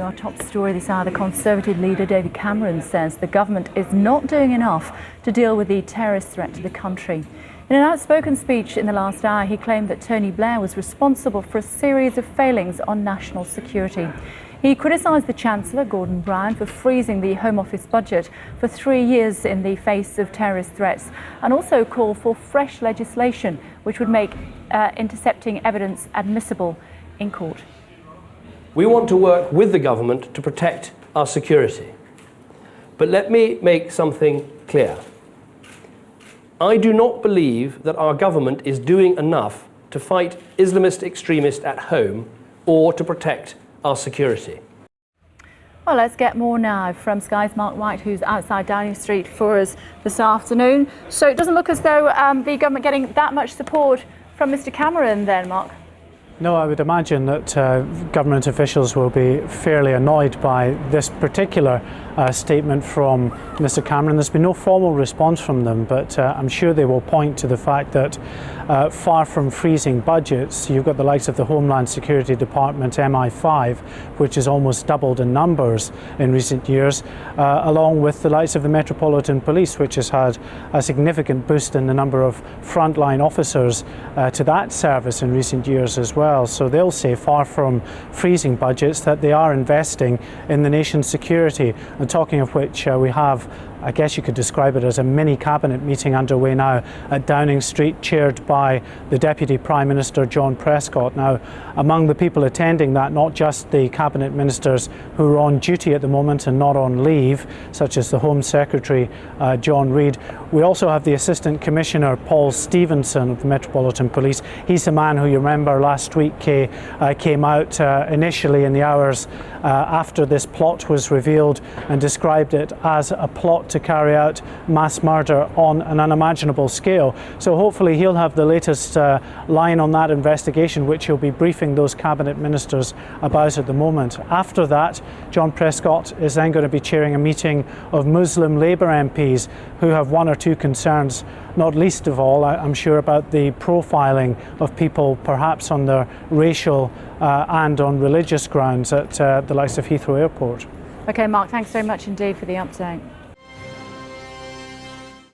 Our top story this hour, the Conservative leader David Cameron says the government is not doing enough to deal with the terrorist threat to the country. In an outspoken speech in the last hour, he claimed that Tony Blair was responsible for a series of failings on national security. He criticised the Chancellor, Gordon Brown, for freezing the Home Office budget for 3 years in the face of terrorist threats, and also called for fresh legislation which would make intercepting evidence admissible in court. We want to work with the government to protect our security. But let me make something clear. I do not believe that our government is doing enough to fight Islamist extremists at home or to protect our security. Well, let's get more now from Sky's Mark White, who's outside Downing Street for us this afternoon. So it doesn't look as though the government getting that much support from Mr Cameron then, Mark? No, I would imagine that government officials will be fairly annoyed by this particular statement from Mr Cameron. There's been no formal response from them, but I'm sure they will point to the fact that far from freezing budgets, you've got the likes of the Homeland Security Department, MI5, which has almost doubled in numbers in recent years, along with the likes of the Metropolitan Police, which has had a significant boost in the number of frontline officers to that service in recent years as well. So they'll say, far from freezing budgets, that they are investing in the nation's security. And talking of which, we have, I guess you could describe it as a mini cabinet meeting underway now at Downing Street, chaired by the Deputy Prime Minister John Prescott. Now, among the people attending that, not just the cabinet ministers who are on duty at the moment and not on leave, such as the Home Secretary John Reid, we also have the Assistant Commissioner Paul Stevenson of the Metropolitan Police. He's the man who, you remember, last week came out initially in the hours after this plot was revealed and described it as a plot to carry out mass murder on an unimaginable scale. So hopefully he'll have the latest line on that investigation, which he'll be briefing those cabinet ministers about at the moment. After that, John Prescott is then going to be chairing a meeting of Muslim Labour MPs who have one or two concerns, not least of all, I'm sure, about the profiling of people perhaps on their racial and on religious grounds at the likes of Heathrow Airport. OK, Mark, thanks very much indeed for the update.